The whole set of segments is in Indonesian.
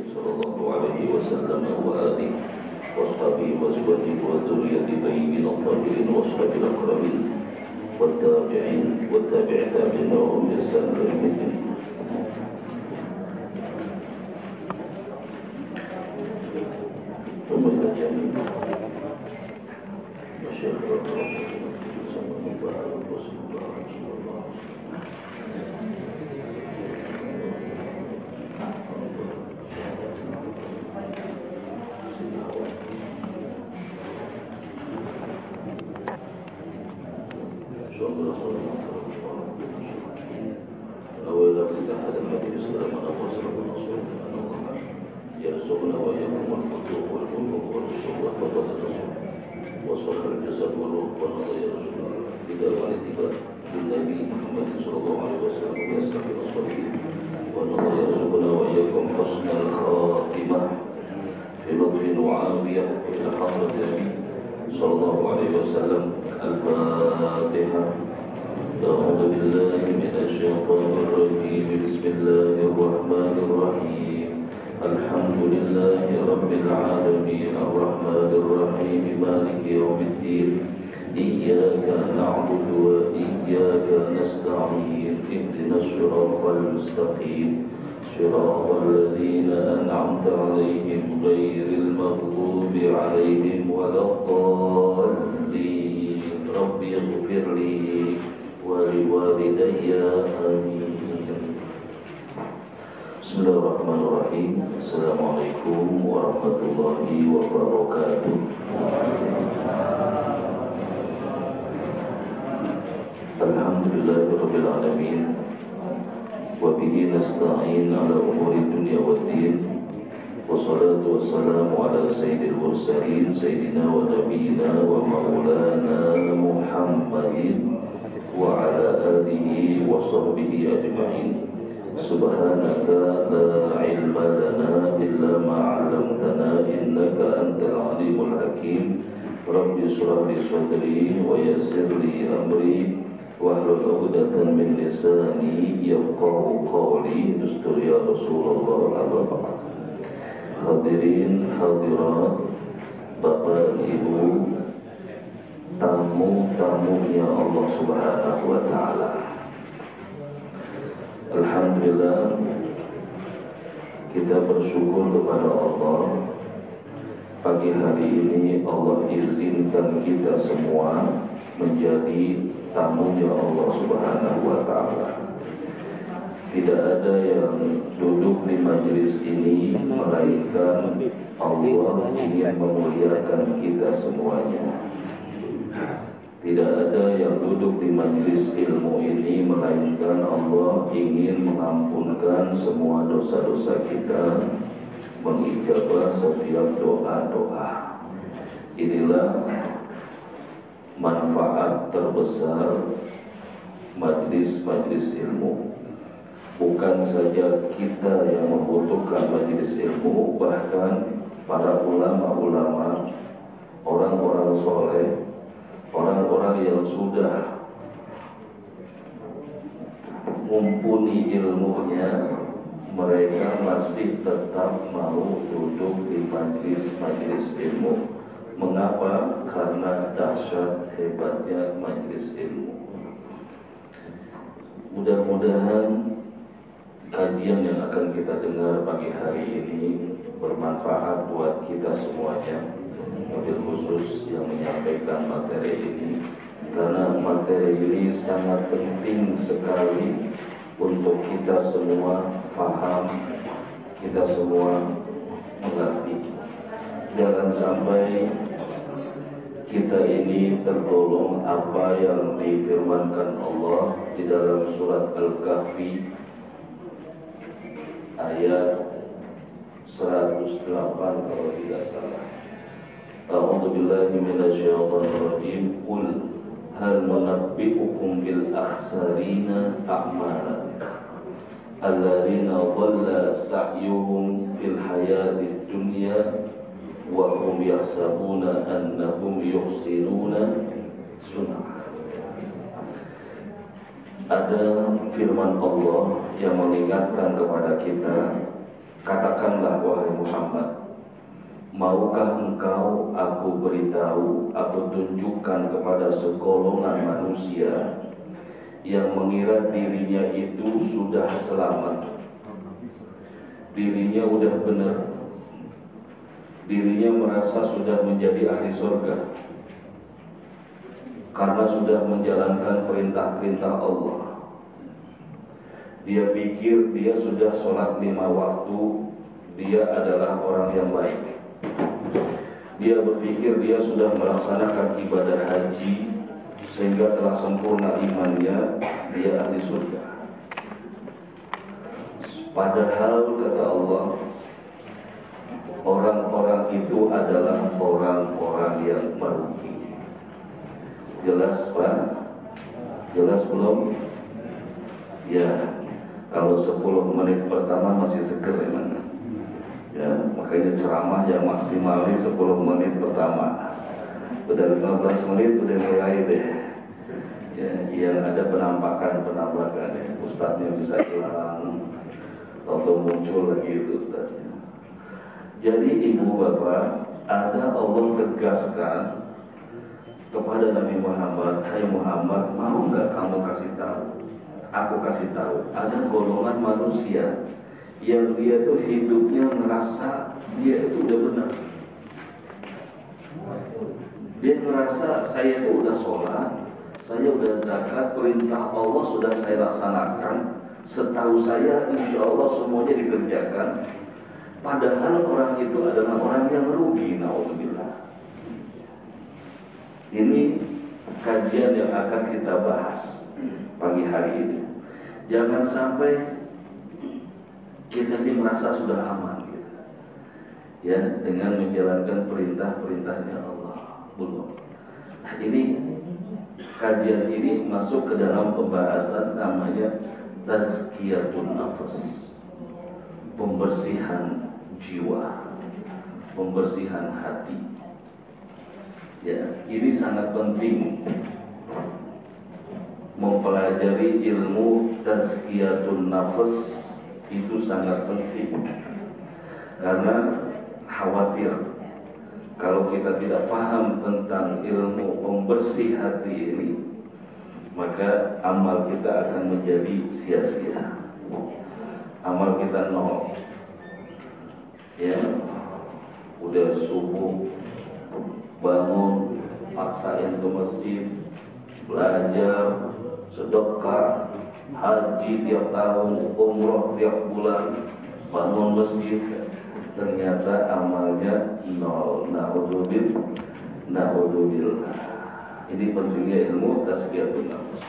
sallallahu alaihi wasallam wa alihi washabihi wazwajihi wa dzurriyyati tayyibin at-tahirin washabil aqrabin wattabi'in wattabi' tabi'in wa hum ihsan ila yaumil Bismillahirrahmanirrahim. Assalamualaikum warahmatullahi wabarakatuh. Alhamdulillahirabbil alamin. Wa bihi nasta'in ala umuri dunya waddin. Wassalatu wassalamu ala sayyidil mursalin sayyidina wa nabiyyina wa maulana Muhammadin wa ala alihi wa sahbihi ajma'in. Subhanaka la ilma lana illa ma 'allamtana innaka antal alimul hakim. Rabbi shrah li sadri wa yassir li amri wahlul 'uqdatam min lisani yafqahu qawli. Dustur ya Rasulullah, amma ba'd. Hadirin hadirat, Bapak Ibu, tamu-tamunya Allah Subhanahu wa taala. Alhamdulillah, kita bersyukur kepada Allah. Pagi hari ini Allah izinkan kita semua menjadi tamunya Allah Subhanahu wa ta'ala. Tidak ada yang duduk di majelis ini melainkan Allah ingin memuliakan kita semuanya. Tidak ada yang duduk di majelis ilmu ini melainkan Allah ingin mengampunkan semua dosa-dosa kita, mengijabah setiap doa-doa. Inilah manfaat terbesar majelis-majelis ilmu. Bukan saja kita yang membutuhkan majelis ilmu, bahkan para ulama-ulama, orang-orang soleh, orang-orang yang sudah mumpuni ilmunya, mereka masih tetap mau duduk di majelis ilmu. Mengapa? Karena dahsyat hebatnya majelis ilmu. Mudah-mudahan kajian yang akan kita dengar pagi hari ini bermanfaat buat kita semuanya. Wabil khusus yang menyampaikan materi ini, karena materi ini sangat penting sekali untuk kita semua paham, kita semua mengerti. Jangan sampai kita ini tergolong apa yang difirmankan Allah di dalam surat Al-Kahfi ayat 108 kalau tidak salah. A'udzu billahi minasyaitonir rajim. Qul hal nunabbi'ukum bil akhsarina a'malan alladzina dhalla sa'yuhum fil hayatid dunya wa hum yahsabuna annahum yuhsinuna sun'a. Ada firman Allah yang mengingatkan kepada kita, kata katakanlah wahai Muhammad, maukah engkau aku beritahu atau tunjukkan kepada segolongan manusia yang mengira dirinya itu sudah selamat, dirinya udah benar, dirinya merasa sudah menjadi ahli surga karena sudah menjalankan perintah-perintah Allah. Dia pikir dia sudah sholat 5 waktu, dia adalah orang yang baik. Dia berpikir dia sudah melaksanakan ibadah haji sehingga telah sempurna imannya, dia ahli surga. Padahal kata Allah, orang-orang itu adalah orang-orang yang merugi. Jelas Pak? Jelas belum? Ya, kalau 10 menit pertama masih seger emang. Ya, makanya ceramah yang maksimalnya 10 menit pertama. Udah 15 menit udah mulai deh. Ya, yang ada penampakan ya. Ustadznya bisa hilang atau muncul lagi itu ustadznya. Jadi ibu bapak, ada Allah tegaskan kepada Nabi Muhammad, hai Muhammad, mau nggak kamu kasih tahu? Aku kasih tahu, ada golongan manusia yang dia tuh hidupnya ngerasa dia itu udah benar. Dia ngerasa saya itu udah sholat, saya udah zakat, perintah Allah sudah saya laksanakan, setahu saya insya Allah semuanya dikerjakan. Padahal orang itu adalah orang yang merugi, naudzubillah. Ini kajian yang akan kita bahas pagi hari ini. Jangan sampai kita ini merasa sudah aman gitu. Ya, dengan menjalankan perintah-perintahnya Allah. Belum. Nah, ini kajian ini masuk ke dalam pembahasan namanya tazkiyatun nafas, pembersihan jiwa, pembersihan hati. Ya, ini sangat penting mempelajari ilmu tazkiyatun nafas, itu sangat penting karena khawatir kalau kita tidak paham tentang ilmu pembersih hati ini, maka amal kita akan menjadi sia-sia, amal kita nol. Ya, udah subuh bangun, paksain ke masjid, belajar, sedekah, haji tiap tahun, umroh tiap bulan, bangun masjid, ternyata amalnya nol. Naudzubillah. Ini pentingnya ilmu tazkiyatun nafas.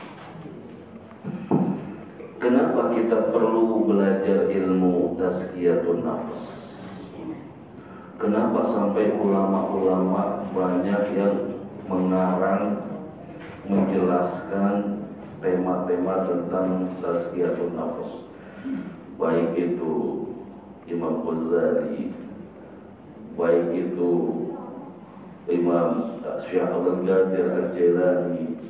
Kenapa kita perlu belajar ilmu tazkiyatun nafas? Kenapa sampai ulama-ulama banyak yang mengarang, menjelaskan tema-tema tentang tazkiyatun nafas? Baik itu Imam Ghazali, baik itu Imam Syekh Abdul Qadir Al-Jailani,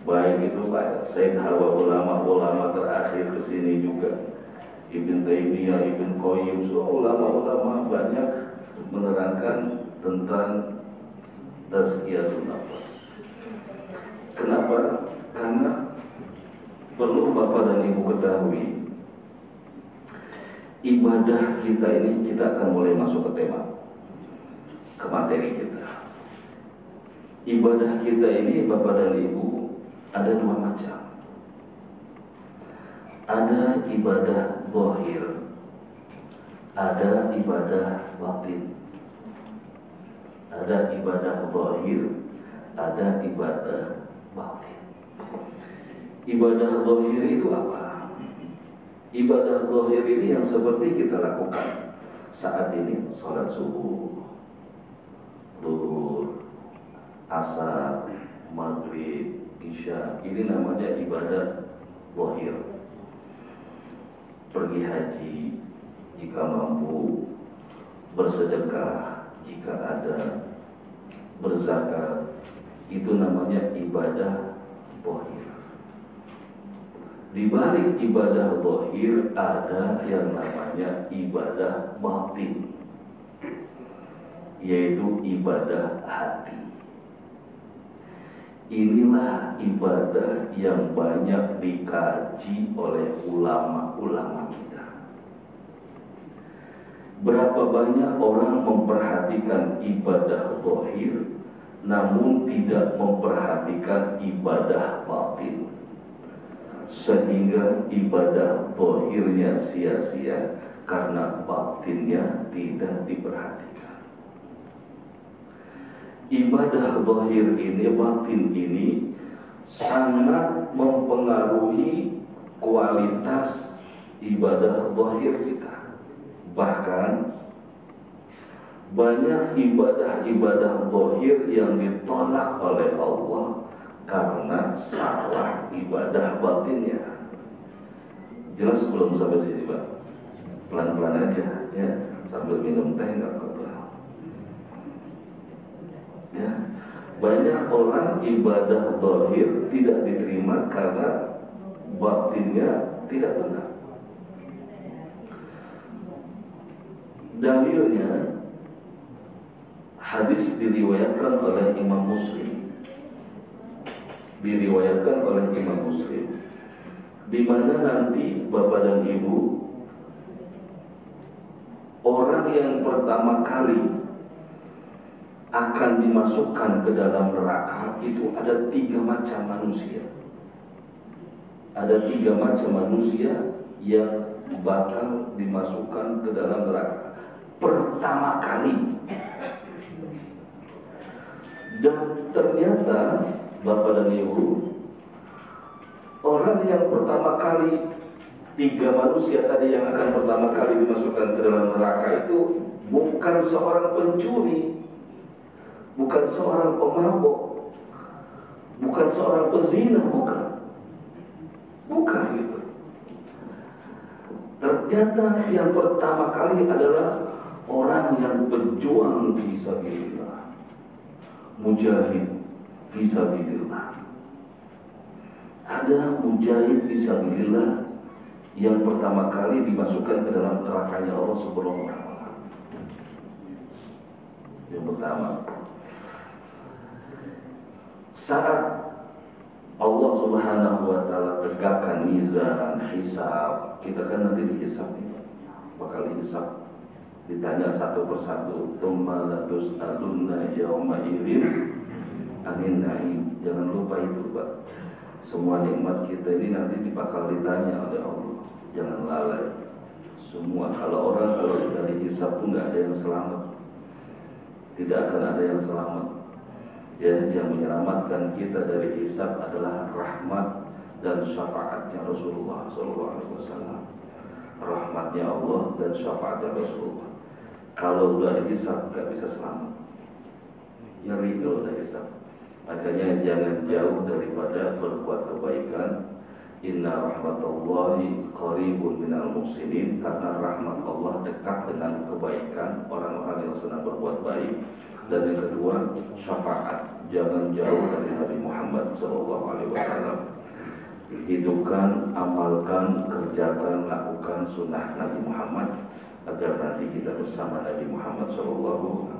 baik itu Pak Said Hawa, ulama-ulama terakhir kesini juga, Ibn Taimiyah, Ibn Qayyim, semua ulama-ulama banyak menerangkan tentang tazkiyatun nafas. Kenapa? Karena perlu Bapak dan Ibu ketahui, ibadah kita ini, kita akan mulai masuk ke tema, ke materi kita. Ibadah kita ini Bapak dan Ibu ada 2 macam. Ada ibadah zahir, ada ibadah batin. Ada ibadah zahir, ada ibadah batin. Ibadah zahir itu apa? Ibadah zahir ini yang seperti kita lakukan saat ini, sholat subuh, zuhur, asar, maghrib, isya. Ini namanya ibadah zahir. Pergi haji jika mampu, bersedekah jika ada, berzakat, itu namanya ibadah zahir. Di balik ibadah zahir ada yang namanya ibadah batin, yaitu ibadah hati. Inilah ibadah yang banyak dikaji oleh ulama-ulama kita. Berapa banyak orang memperhatikan ibadah zahir, namun tidak memperhatikan ibadah batin, sehingga ibadah zahirnya sia-sia karena batinnya tidak diperhatikan. Ibadah zahir ini, batin ini sangat mempengaruhi kualitas ibadah zahir kita. Bahkan banyak ibadah-ibadah zahir yang ditolak oleh Allah karena salah ibadah batinnya. Jelas belum sampai sini, Pak? Pelan-pelan aja ya, sambil minum teh nggak apa-apa. Ya, banyak orang ibadah zahir tidak diterima karena batinnya tidak benar. Dalilnya hadis diriwayatkan oleh Imam Muslim. Di mana nanti Bapak dan Ibu, orang yang pertama kali akan dimasukkan ke dalam neraka itu ada 3 macam manusia. Ada 3 macam manusia yang bakal dimasukkan ke dalam neraka pertama kali. Dan ternyata Bapak dan Ibu, orang yang pertama kali, 3 manusia tadi yang akan pertama kali dimasukkan ke dalam neraka itu bukan seorang pencuri, bukan seorang pemabok, bukan seorang pezina, bukan gitu. Ternyata yang pertama kali adalah orang yang berjuang fisabilillah, mujahid fisabilillah. Ada mujahid fisabilillah yang pertama kali dimasukkan ke dalam nerakanya Allah Subhanahu wa Ta'ala. Yang pertama, saat Allah Subhanahu wa Ta'ala tegakkan mizan, hisab, kita kan nanti dihisab nih, bakal dihisab, ditanya satu persatu. Tsumma latus'alunna yauma idzin 'anil na'im. Jangan lupa itu, Pak. Semua nikmat kita ini nanti bakal ditanya oleh Allah. Jangan lalai. Semua, kalau sudah dihisab pun nggak ada yang selamat. Tidak akan ada yang selamat. Ya, yang menyelamatkan kita dari hisab adalah rahmat dan syafaatnya Rasulullah SAW. Rahmatnya Allah dan syafaatnya Rasulullah. Kalau udah dihisab nggak bisa selamat. Ngeri kalau udah hisab. Makanya jangan jauh daripada berbuat kebaikan. Inna rahmatallahi qaribun minal muhsinin. Karena rahmat Allah dekat dengan kebaikan orang-orang yang sedang berbuat baik. Dan yang kedua, syafaat. Jangan jauh dari Nabi Muhammad SAW. Hidupkan, amalkan, kerjakan, lakukan sunnah Nabi Muhammad agar nanti kita bersama Nabi Muhammad SAW.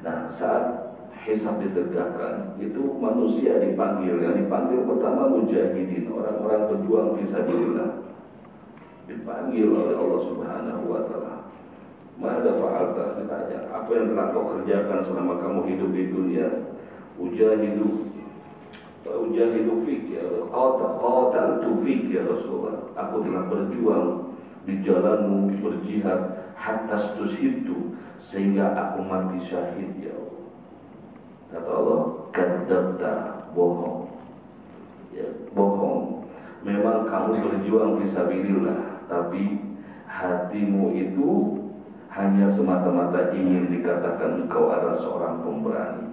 Nah, saat hisab ditegakkan, itu manusia dipanggil. Yang dipanggil pertama mujahidin, orang-orang berjuang fisabilillah. Dipanggil oleh Allah Subhanahu wa Ta'ala. Mada fa'alta, ditanya, apa yang telah kau kerjakan selama kamu hidup di dunia? Ujahidu fik ya, qataltu fik ya Rasulullah. Aku telah berjuang di jalanmu, berjihad hatta stushidtu, sehingga aku mati syahid ya Allah. Kata Allah, kadzabta, bohong. Ya, bohong. Memang kamu berjuang fisabilillah, tapi hatimu itu hanya semata-mata ingin dikatakan engkau adalah seorang pemberani.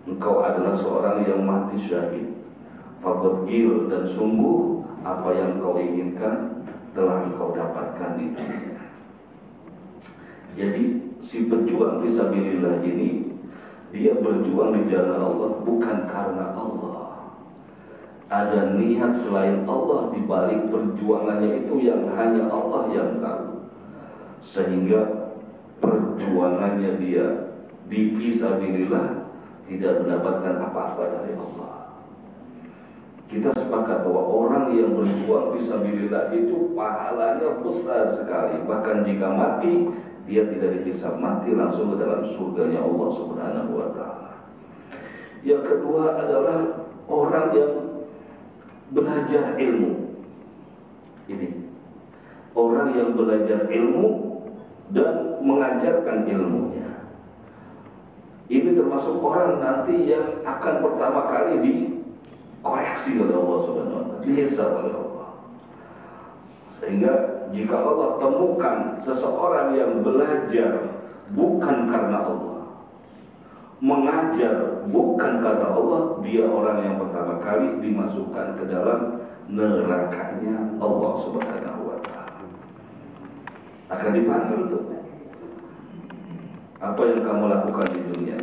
Engkau adalah seorang yang mati syahid. Faqad qil, dan sungguh apa yang kau inginkan telah engkau dapatkan di dunia. Jadi si pejuang fisabilillah ini, dia berjuang di jalan Allah bukan karena Allah. ada niat selain Allah di balik perjuangannya itu yang hanya Allah yang tahu, sehingga perjuangannya dia di fisabilillah tidak mendapatkan apa-apa dari Allah. Kita sepakat bahwa orang yang berjuang fisabilillah itu pahalanya besar sekali. Bahkan jika mati, dia tidak dihisab mati, langsung ke dalam surganya Allah Subhanahu wa Ta'ala. Yang kedua adalah orang yang belajar ilmu. Ini orang yang belajar ilmu dan mengajarkan ilmunya. Ini termasuk orang nanti yang akan pertama kali dikoreksi oleh Allah Subhanahu wa Ta'ala, dihisab oleh Allah. Sehingga jika Allah temukan seseorang yang belajar bukan karena Allah, mengajar bukan karena Allah, dia orang yang pertama kali dimasukkan ke dalam nerakanya Allah Subhanahu wa Ta'ala. Akan dipanggil tuh. Apa yang kamu lakukan di dunia?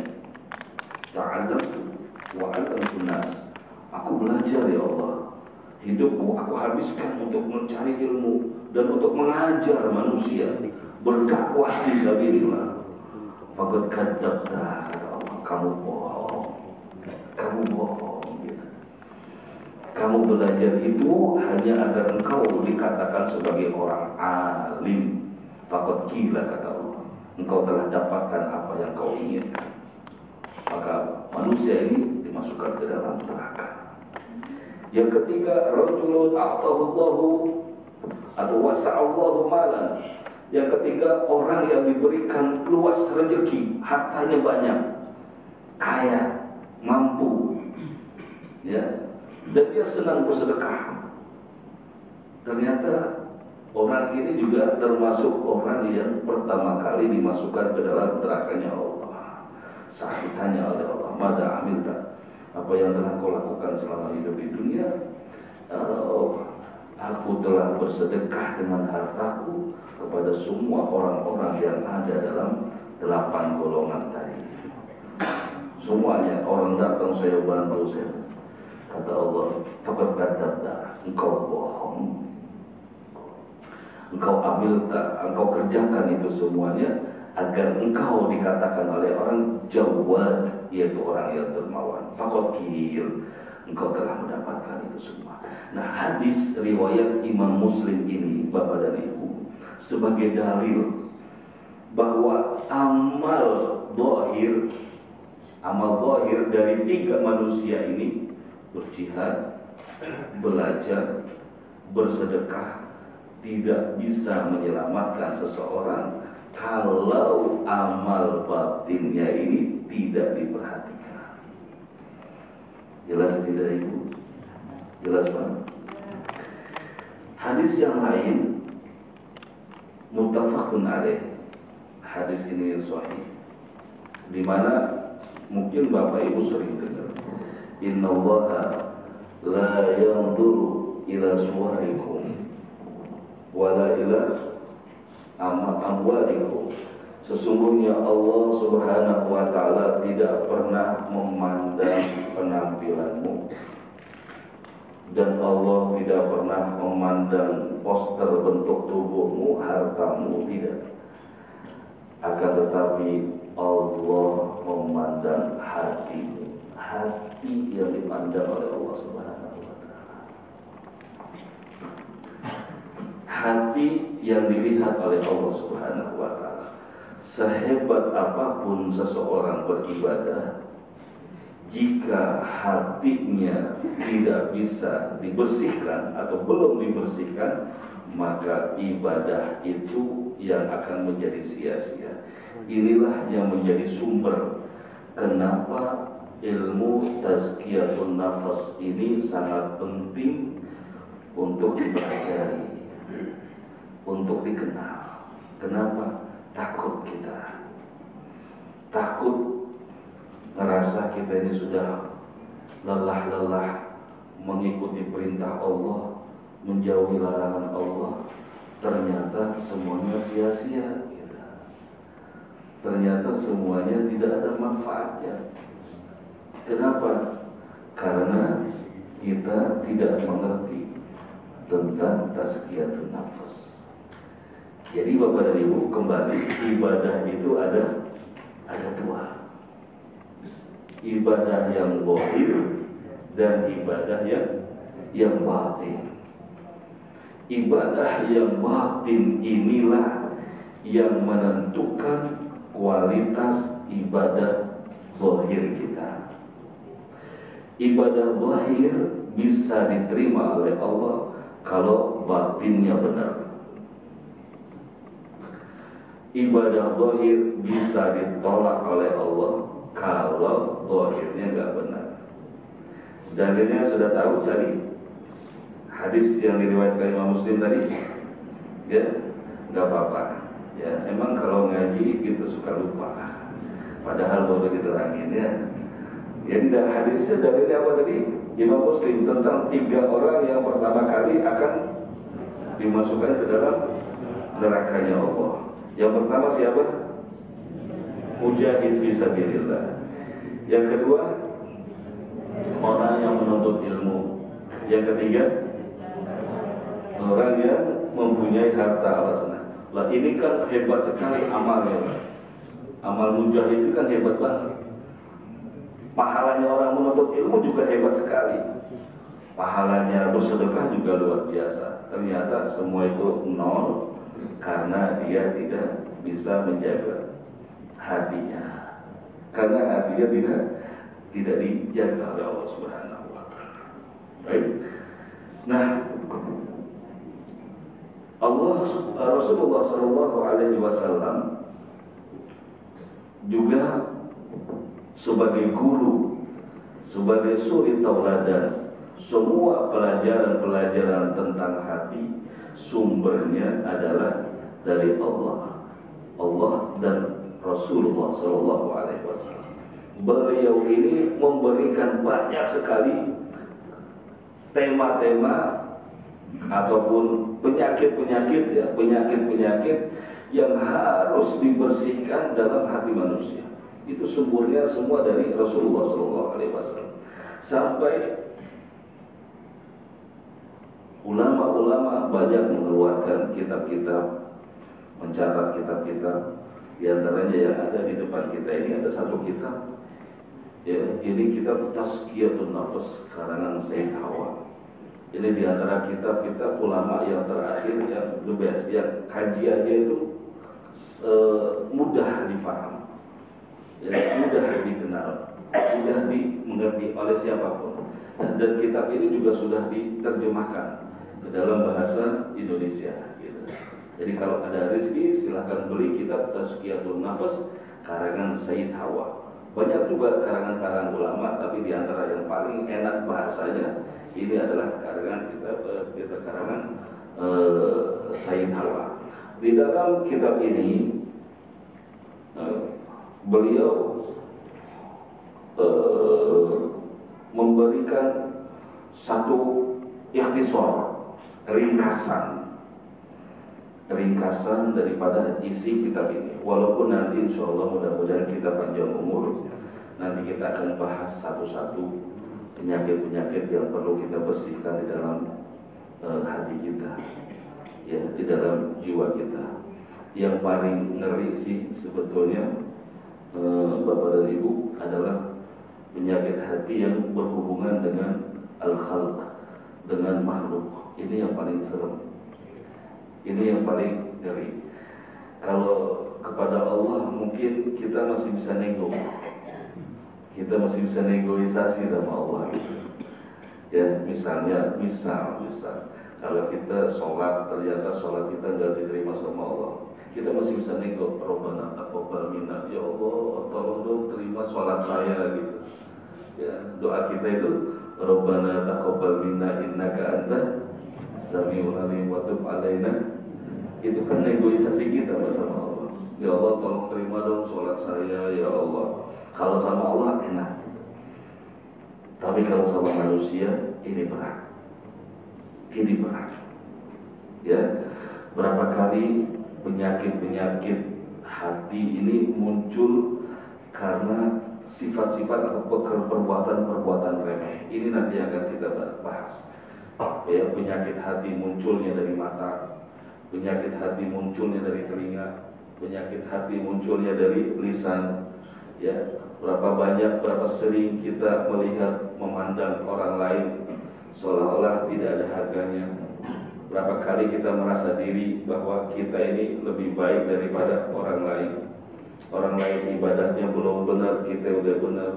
Ta'allamtu wa 'allamtu nas. Aku belajar ya Allah. Hidupku aku habiskan untuk mencari ilmu dan untuk mengajar manusia, berdakwah fi sabilillah. Faqad kadzdzabta, kata Allah, kamu bohong. Kamu bohong gitu. Kamu belajar itu hanya agar engkau dikatakan sebagai orang alim. Faqad qila, kata Allah, engkau telah dapatkan apa yang kau inginkan. Maka manusia ini dimasukkan ke dalam neraka. Yang ketiga, rajulun a'tahullahu atau wasa'allahu malan. Yang ketiga, orang yang diberikan luas rezeki, hartanya banyak, kaya, mampu, ya, dan dia senang bersedekah. Ternyata orang ini juga termasuk orang yang pertama kali dimasukkan ke dalam nerakanya Allah. Saat ditanya oleh Allah, "Mada amilta?" Apa yang telah kau lakukan selama hidup di dunia? Aku telah bersedekah dengan hartaku kepada semua orang-orang yang ada dalam 8 golongan tadi. Semuanya orang datang saya bantu saya. Kata Allah, "Faqad kadzdzabta, engkau bohong. Engkau ambil, engkau kerjakan itu semuanya agar engkau dikatakan oleh orang jawad, yaitu orang yang dermawan. Faqad qil, engkau telah mendapatkan itu semua." Nah, hadis riwayat Imam Muslim ini, Bapak dan Ibu, sebagai dalil bahwa amal zahir dari 3 manusia ini, berjihad, belajar, bersedekah, tidak bisa menyelamatkan seseorang kalau amal batinnya ini tidak diperhatikan. Jelas tidak Ibu? Jelas Pak? Hadis yang lain muttafaqun alaih. Hadis ini sahih, di mana mungkin Bapak Ibu sering dengar, "Innallaha la yanzuru ila suwarikum wala ila amwalikum." Sesungguhnya Allah Subhanahu wa Ta'ala tidak pernah memandang penampilanmu, dan Allah tidak pernah memandang poster bentuk tubuhmu, hartamu, tidak. Akan tetapi Allah memandang hatimu, hati yang dipandang oleh Allah Subhanahu wa Ta'ala. Hati yang dilihat oleh Allah Subhanahu wa Ta'ala. Sehebat apapun seseorang beribadah, jika hatinya tidak bisa dibersihkan atau belum dibersihkan, maka ibadah itu yang akan menjadi sia-sia. Inilah yang menjadi sumber kenapa ilmu tazkiyatun nafas ini sangat penting untuk dipelajari, untuk dikenal. Kenapa? Takut kita, takut ngerasa kita ini sudah lelah-lelah mengikuti perintah Allah, menjauhi larangan Allah. Ternyata semuanya sia-sia, ternyata semuanya tidak ada manfaatnya. Kenapa? Karena kita tidak mengerti tentang tazkiyatun nafas. Jadi Bapak dan Ibu, kembali ibadah itu ada dua. Ibadah yang zahir dan ibadah yang batin. Ibadah yang batin inilah yang menentukan kualitas ibadah zahir kita. Ibadah zahir bisa diterima oleh Allah kalau batinnya benar. Ibadah zahir bisa ditolak oleh Allah kalau zahirnya nggak benar. Dalilnya sudah tahu tadi, hadis yang diriwayatkan Imam Muslim tadi, ya nggak apa-apa. Ya, emang kalau ngaji gitu suka lupa, padahal baru diterangin ya. Jadi hadisnya dalilnya apa tadi? Imam Muslim tentang 3 orang yang pertama kali akan dimasukkan ke dalam nerakanya Allah. Yang pertama siapa? Mujahid fisabilillah. Yang kedua, orang yang menuntut ilmu. Yang ketiga, orang yang mempunyai harta al-sanah. Lah ini kan hebat sekali amalnya. Amal mujahid itu kan hebat banget. Pahalanya orang menuntut ilmu juga hebat sekali. Pahalanya bersedekah juga luar biasa. Ternyata semua itu nol karena dia tidak bisa menjaga hatinya. Karena hatinya tidak dijaga oleh Allah Subhanahu wa taala. Baik. Nah, Rasulullah sallallahu alaihi wasallam juga sebagai guru, sebagai suri tauladan, semua pelajaran-pelajaran tentang hati sumbernya adalah dari Allah dan Rasulullah sallallahu alaihi wasallam. Beliau ini memberikan banyak sekali tema-tema ataupun penyakit-penyakit yang harus dibersihkan dalam hati manusia. Itu sumbernya semua dari Rasulullah sallallahu alaihi wasallam. Sampai ulama-ulama banyak mengeluarkan kitab-kitab, mencatat kitab-kitab. Di antaranya yang ada di depan kita ini ada satu kitab. Ya, ini kitab Tazkiyatun Nafas karangan Sayyid Hawa. Ini di antara kitab-kitab ulama yang terakhir yang the best, yang kajiannya itu mudah difaham, ya, mudah dikenal, mudah dimengerti oleh siapapun. Dan kitab ini juga sudah diterjemahkan ke dalam bahasa Indonesia. Gitu. Jadi kalau ada rezeki silahkan beli kitab Tazkiyatun Nafas karangan Sayyid Hawa. Banyak juga karangan-karangan ulama, tapi di antara yang paling enak bahasanya ini adalah karangan Sayyid Hawa. Di dalam kitab ini beliau memberikan satu ikhtisar, ringkasan daripada isi kitab ini. Walaupun nanti insya Allah mudah-mudahan kita panjang umur, nanti kita akan bahas satu-satu penyakit-penyakit yang perlu kita bersihkan di dalam hati kita, ya, di dalam jiwa kita. Yang paling ngeri sih sebetulnya Bapak dan Ibu adalah penyakit hati yang berhubungan dengan al-khalq, dengan makhluk. Ini yang paling serem. Ini yang paling ngeri. Kalau kepada Allah mungkin kita masih bisa nego, kita masih bisa negosiasi sama Allah. Ya, misal kalau kita sholat ternyata sholat kita nggak diterima sama Allah, kita masih bisa nego. Rabbana taqabbal minna, ya Allah tolong dong terima sholat saya gitu. Ya, doa kita itu Rabbana taqabbal minna innaka anta samiul alim wa tub alaina. Itu kan negosiasi kita bersama Allah. Ya Allah tolong terima dong sholat saya ya Allah. Kalau sama Allah enak, tapi kalau sama manusia ini berat. Ya, berapa kali penyakit hati ini muncul karena sifat-sifat atau perbuatan-perbuatan remeh. Ini nanti akan kita bahas. Ya, penyakit hati munculnya dari mata, penyakit hati munculnya dari telinga, penyakit hati munculnya dari lisan. Ya, berapa sering kita melihat, memandang orang lain seolah-olah tidak ada harganya. Berapa kali kita merasa diri bahwa kita ini lebih baik daripada orang lain. Orang lain ibadahnya belum benar, kita udah benar.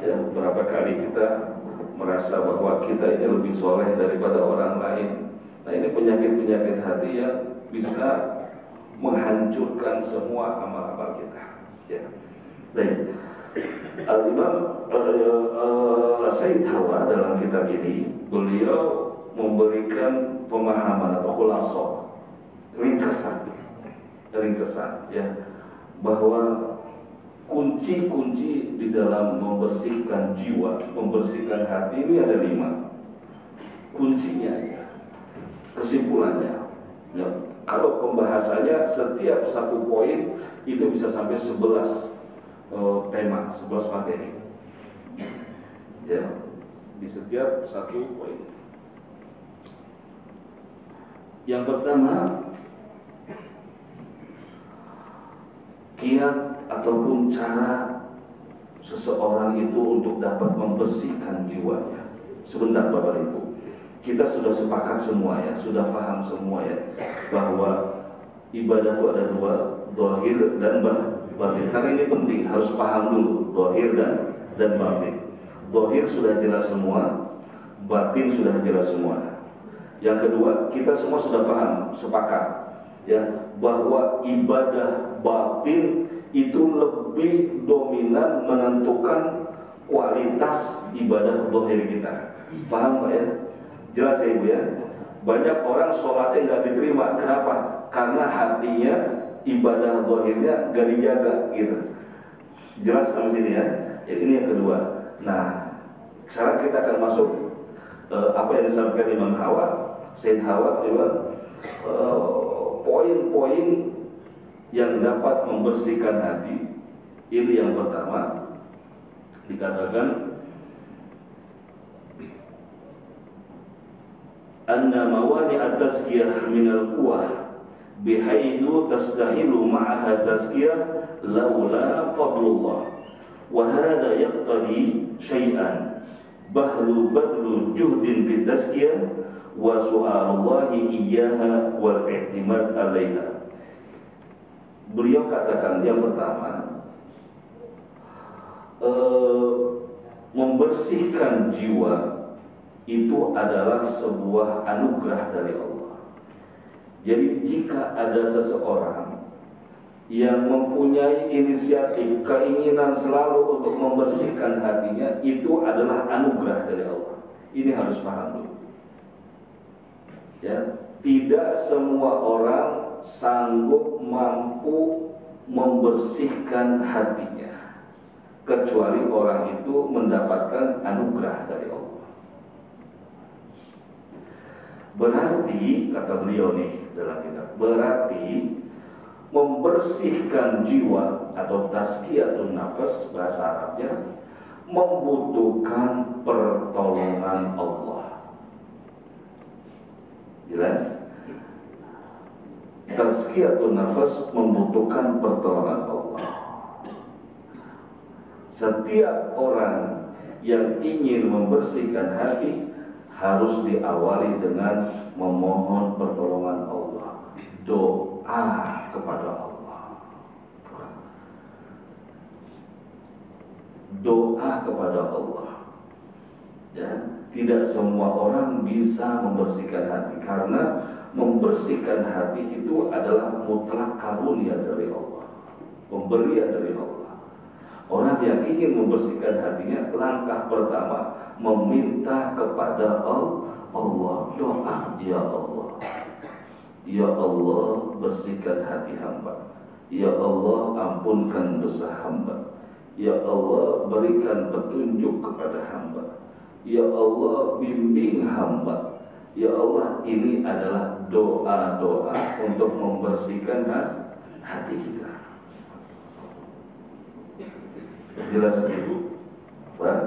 Ya, berapa kali kita merasa bahwa kita ini lebih soleh daripada orang lain. Nah, ini penyakit-penyakit hati yang bisa menghancurkan semua amal-amal kita. Ya. Baik. Al-Imam Said Hawa dalam kitab ini, beliau memberikan pemahaman atau khulasa, ringkesan ya, bahwa kunci-kunci di dalam membersihkan jiwa, membersihkan hati ini ada 5 kuncinya ya. Kesimpulannya ya, kalau pembahasannya setiap satu poin itu bisa sampai 11 tema, 11 materi ya, di setiap satu poin. Yang pertama, kiat ataupun cara seseorang itu untuk dapat membersihkan jiwanya. Sebentar Bapak Ibu, kita sudah sepakat semua ya, sudah paham semua ya, bahwa ibadah itu ada 2, zahir dan batin. Karena ini penting, harus paham dulu zahir dan batin. Zahir sudah jelas semua, batin sudah jelas semua. Yang kedua, kita semua sudah paham, sepakat ya, bahwa ibadah batin itu lebih dominan menentukan kualitas ibadah zahir kita. Paham Pak ya? Jelas ya Ibu ya? Banyak orang sholatnya nggak diterima. Kenapa? Karena hatinya, ibadah zahirnya nggak dijaga gitu. Jelas sampai sini ya? Ini yang kedua. Nah, sekarang kita akan masuk apa yang disampaikan Imam Said Hawa juga, poin-poin yang dapat membersihkan hati. Ini yang pertama, dikatakan anna mawani at-tazkiyah minal quwwah bihaitsu tastahilu ma'aha tazkiyah laula fadlullah wa hadha yaqtadi syai'an badlu juhdin fi tazkiyah wa su'alullahi iyyaha wal i'timad 'alaiha. Beliau katakan yang pertama, membersihkan jiwa itu adalah sebuah anugerah dari Allah. Jadi jika ada seseorang yang mempunyai inisiatif, keinginan selalu untuk membersihkan hatinya, itu adalah anugerah dari Allah. Ini harus paham dulu. Ya, tidak semua orang sanggup mampu membersihkan hatinya, kecuali orang itu mendapatkan anugerah dari Allah. Berarti, kata beliau nih dalam kitab, berarti membersihkan jiwa atau tazkiyatun nafas bahasa Arabnya membutuhkan pertolongan Allah. Jelas? Tazkiyatun nafas membutuhkan pertolongan Allah. Setiap orang yang ingin membersihkan hati harus diawali dengan memohon pertolongan Allah, doa kepada Allah, doa kepada Allah. Ya, tidak semua orang bisa membersihkan hati, karena membersihkan hati itu adalah mutlak karunia dari Allah, pemberian dari Allah. Orang yang ingin membersihkan hatinya, langkah pertama meminta kepada Allah, doa, ya Allah, ya Allah, bersihkan hati hamba, ya Allah, ampunkan dosa hamba, ya Allah, berikan petunjuk kepada hamba, ya Allah, bimbing hamba. Ya Allah, ini adalah doa-doa untuk membersihkan hati kita. Jelas Ibu? Pak?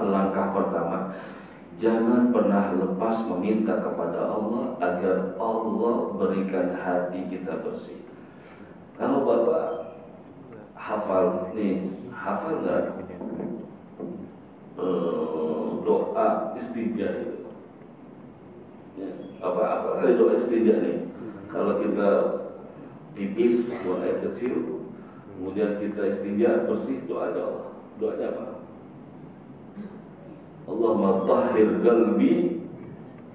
Langkah pertama, jangan pernah lepas meminta kepada Allah agar Allah berikan hati kita bersih. Kalau Bapak hafal nih, hafal nggak doa istinja itu? Ya, apa kali doa istinja nih? Kalau kita pipis buang air kecil, kemudian kita istinja bersih, doanya apa? Allahumma tahhir qalbi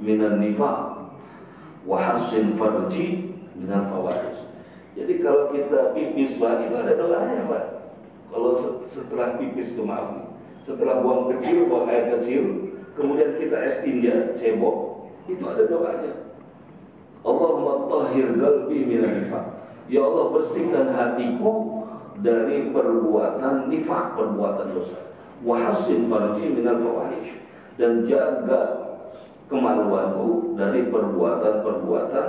minan nifaq wa hassin farji minal fawahish. Jadi kalau kita pipis Pak, itu ada doanya Pak. Kalau setelah pipis itu maaf nih, setelah buang air kecil, kemudian kita istinja, cebok, itu ada doanya. Allahumma tahhir qalbi minan nifaq. Ya Allah, bersihkan hatiku dari perbuatan nifaq, perbuatan dosa. Wa hassin farji minal fawahish, dan jaga kemaluanku dari perbuatan-perbuatan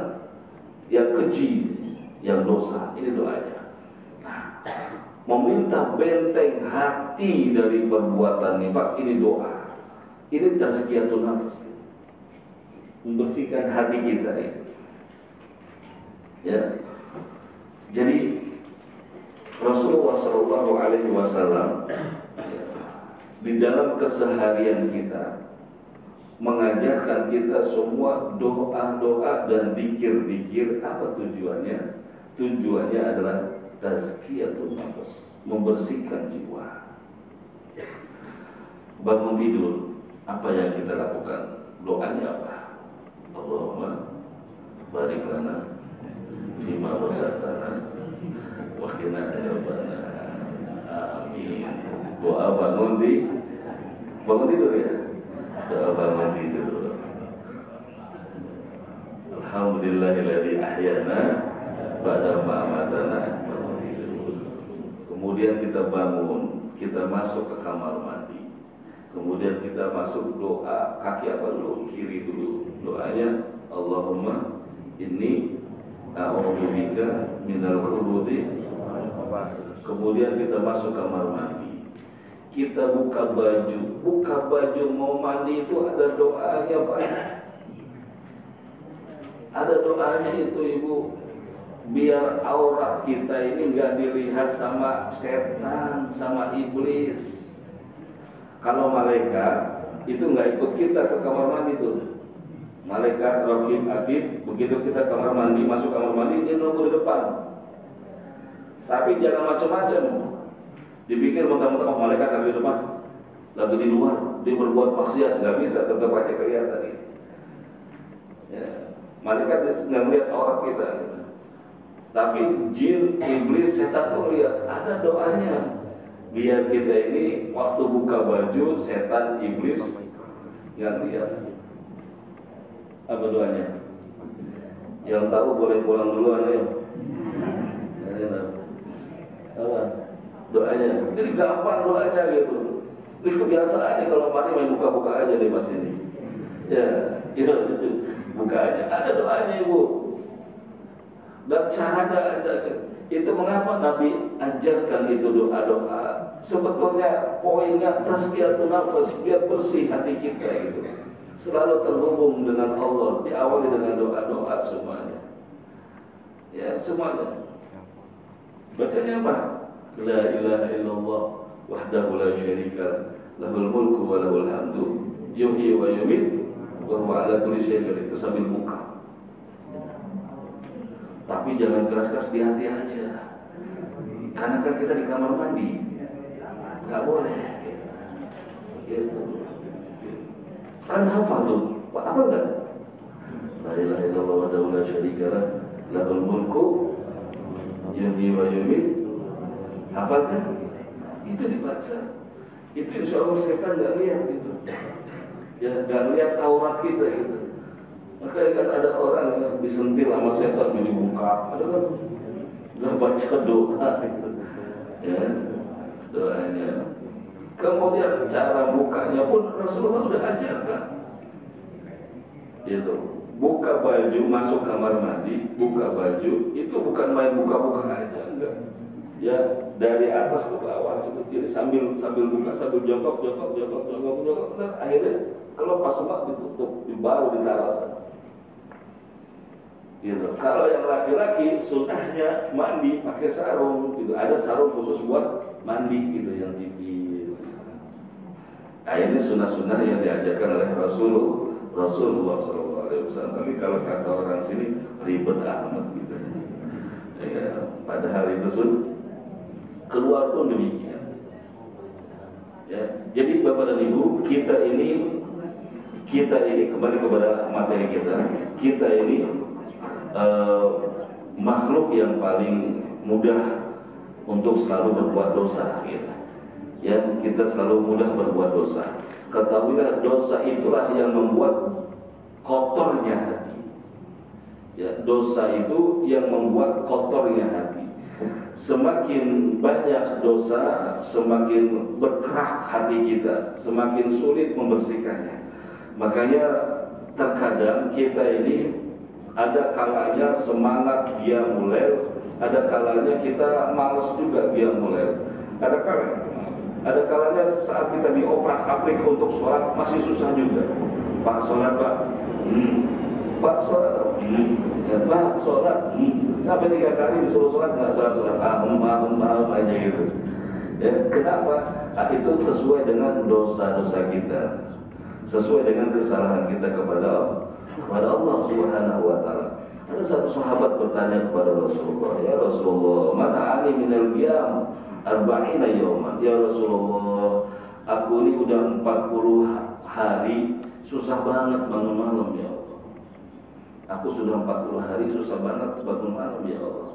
yang keji, yang dosa. Ini doanya. Nah, meminta benteng hati dari perbuatan nifaq, ini doa. Ini tazkiyatun nafs, membersihkan hati kita itu. Ya. Jadi Rasulullah SAW di dalam keseharian kita mengajarkan kita semua doa-doa dan zikir-zikir. Apa tujuannya? Tujuannya adalah tazkiyatun nafs, membersihkan jiwa. Bangun tidur, apa yang kita lakukan? Doanya apa? Allahumma barik lana fima razaqtana wa qina adzabannar. Amin. Doa bangun tidur ya. Doa bangun tidur. Alhamdulillahilladzi ahyana ba'da ma amatana. Bangun tidur. Kemudian kita bangun, kita masuk ke kamar mandi. Kemudian kita masuk doa, kaki apa dulu? Kiri dulu. Doanya Allahumma inni a'udzubika minal khubuthi. Kemudian kita masuk kamar mandi, kita buka baju mau mandi, itu ada doanya Pak. Ada doanya itu Ibu, biar aurat kita ini nggak dilihat sama setan, sama iblis. Kalau malaikat itu nggak ikut kita ke kamar mandi tuh. Malaikat Raqib Atid, begitu kita kamar mandi, masuk kamar mandi, dia nunggu di depan. Tapi jangan macam-macam. Dipikir mentang-mentang malaikat ada di depan, lagi di luar, dia berbuat maksiat, nggak bisa, tetap aja kelihatan ini. Ya, malaikat nggak melihat aurat kita. Tapi jin, iblis, setan tuh lihat. Ada doanya. Biar kita ini waktu buka baju, setan, iblis nggak lihat. Apa doanya? Yang tahu boleh pulang duluan ya. Apa doanya? Jadi gampang doanya gitu. Ini kebiasaan kalau mandi main buka-buka aja di pas ini. Ya, itu buka aja. Ada doanya Ibu. Dan cara ada. Itu mengapa Nabi ajarkan itu doa-doa. Sebetulnya poinnya tazkiyatun nafs, biar bersih hati kita gitu. Selalu terhubung dengan Allah, diawali dengan doa-doa semuanya. Ya, semuanya. Bacanya apa? La ilaha illallah wahdahu la syarika lahul mulku wa lahul hamdu yuhyi wa yumiit wa huwa ala kulli syai'in qadir. Itu sambil buka. Tapi jangan keras-keras di hati aja. Karena kan kita di kamar mandi, nggak boleh. Gitu. Kan hafal tuh, apa enggak? La ilaha illallah wahdahu la syarika lahul mulku yuhyi wa yumiit. Hafal kan? Itu dibaca. Itu insya Allah setan nggak lihat itu. Ya, nggak lihat aurat kita gitu. Makanya kan ada orang yang disentil sama setan jadi buka. Ada kan? Nggak baca doa gitu. Ya, doanya. Kemudian cara bukanya pun Rasulullah sudah ajarkan. Itu buka baju, masuk kamar mandi, buka baju, itu bukan main buka-buka aja, enggak. ya dari atas ke bawah gitu. Jadi sambil buka, sambil jongkok, akhirnya kelepas semua ditutup, baru ditaruh sana. Gitu. Kalau yang laki-laki sunnahnya mandi pakai sarung, gitu. Ada sarung khusus buat mandi gitu yang tipis. Nah, ini sunnah-sunnah yang diajarkan oleh Rasulullah SAW. Tapi kalau kata orang sini ribet amat gitu. Ya, padahal itu keluar pun demikian. Ya, jadi Bapak dan Ibu, kita ini kembali kepada materi kita. Kita ini makhluk yang paling mudah untuk selalu berbuat dosa, gitu. Ya, kita selalu mudah berbuat dosa. Ketahuilah dosa itulah yang membuat kotornya hati. Ya, dosa itu yang membuat kotornya hati. Semakin banyak dosa, semakin berkerak hati kita, semakin sulit membersihkannya. Makanya terkadang kita ini ada kalanya semangat dia mulai, ada kalanya kita malas juga dia mulai. Ada kalanya saat kita dioprak-aprik untuk sholat masih susah juga. Pak sholat Pak, Pak sholat, ya, Pak sholat, sampai 3 kali disuruh sholat nggak sholat, aja gitu. Ya, kenapa? Nah, itu sesuai dengan dosa-dosa kita, sesuai dengan kesalahan kita kepada Allah Subhanahu wa Ta'ala. Ada satu sahabat bertanya kepada Rasulullah, ya Rasulullah, mana ani minal qiyam arba'ina yawman. Ya Rasulullah, aku ini udah 40 hari susah banget bangun malam ya Allah. Aku sudah 40 hari susah banget bangun malam ya Allah.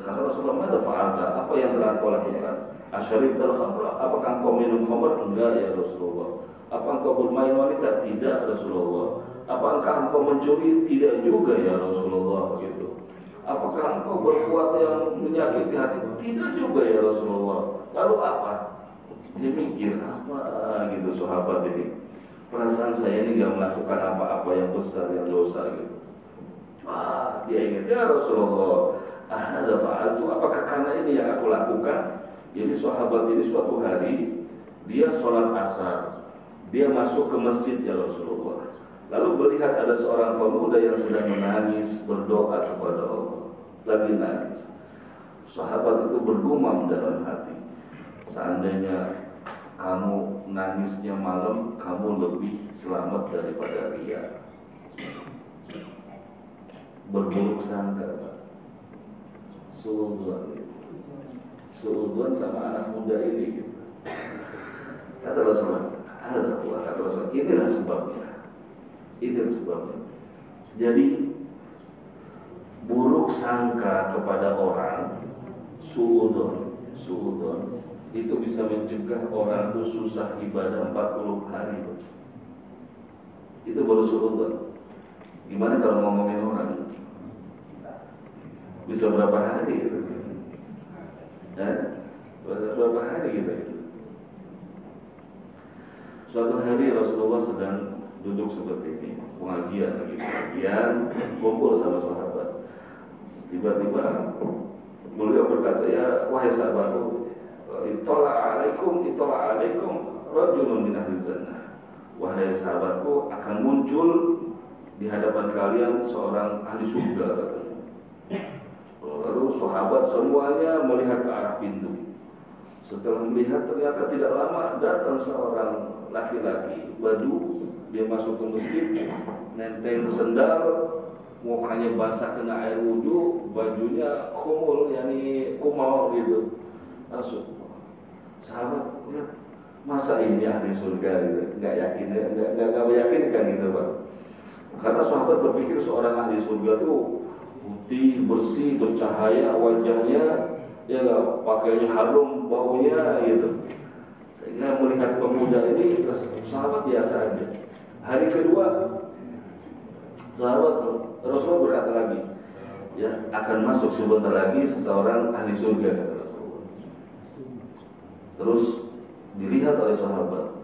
Kata Rasulullah, ada fa'alta, apa yang telah kau lakukan? Asyarib al-khamra, apakah kau minum khamr? Enggak ya Rasulullah. Apa engkau bermain wanita? Tidak Rasulullah. Apakah engkau mencuri? Tidak juga ya Rasulullah gitu. Apakah engkau berbuat yang menyakiti hati? Tidak juga ya Rasulullah. Lalu apa? Dia mikir apa gitu sahabat ini. Perasaan saya ini gak melakukan apa-apa yang besar, yang dosa gitu. Dia ingat, ya Rasulullah, ada fa'altu, apakah karena ini yang aku lakukan? Jadi sahabat ini suatu hari dia sholat asar, dia masuk ke masjid ya Rasulullah. Lalu melihat ada seorang pemuda yang sedang menangis, berdoa kepada Allah, lagi nangis. Sahabat itu bergumam dalam hati, seandainya kamu nangisnya malam, kamu lebih selamat daripada ria. Berburuk sangka, Pak. Suudon sama anak muda ini gitu. Kata Rasulullah, kata Rasulullah, inilah sebabnya. Jadi buruk sangka kepada orang, suudon itu bisa mencegah orang itu susah ibadah 40 hari. Itu baru suudon. Gimana kalau ngomongin orang? Bisa berapa hari gitu? Berapa hari gitu? Suatu hari Rasulullah sedang duduk seperti ini, pengajian, kumpul sama sahabat. Tiba-tiba beliau berkata, ya wahai sahabatku, itola alaikum rajulun min ahli jannah. Wahai sahabatku, akan muncul di hadapan kalian seorang ahli surga, katanya. Lalu sahabat semuanya melihat ke arah pintu. Setelah melihat, ternyata tidak lama datang seorang laki-laki badu. Dia masuk ke masjid, nenteng sendal, mukanya basah kena air wudhu, bajunya kumul, yani kumal gitu. Langsung sahabat lihat, masa ini ahli surga gitu? Nggak yakin, nggak meyakinkan gitu Pak. Karena sahabat berpikir seorang ahli surga itu putih, bersih, bercahaya, wajahnya ya nggak, pakainya harum, baunya gitu. Sehingga melihat pemuda ini, sahabat biasa aja. Hari kedua, sahabat Rasulullah berkata lagi, ya akan masuk sebentar lagi seseorang ahli surga, kata Rasulullah. Terus dilihat oleh sahabat.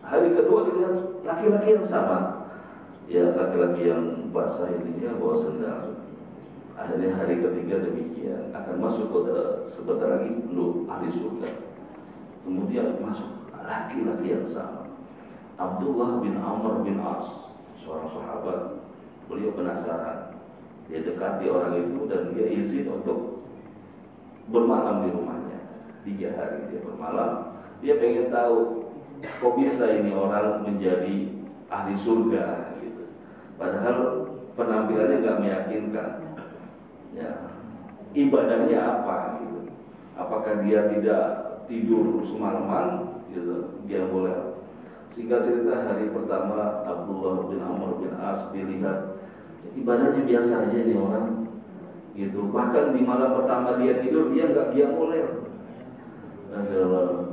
Hari kedua dilihat laki-laki yang sama, ya laki-laki yang basah ini, ya bawa sendal. Akhirnya hari ketiga demikian, akan akan masuk sebentar lagi lu ahli surga. Kemudian masuk laki-laki yang sama, Abdullah bin Amr bin As, seorang sahabat. Beliau penasaran, dia dekati orang itu dan dia izin untuk bermalam di rumahnya. 3 hari dia bermalam. Dia pengen tahu kok bisa ini orang menjadi ahli surga gitu. Padahal penampilannya nggak meyakinkan. Ya, ibadahnya apa gitu? Apakah dia tidak tidur semalaman gitu? Dia boleh. Singkat cerita, hari pertama Abdullah bin Amr bin As dilihat ibadahnya biasa aja nih orang gitu. Bahkan di malam pertama dia tidur, dia nggak qiyamul.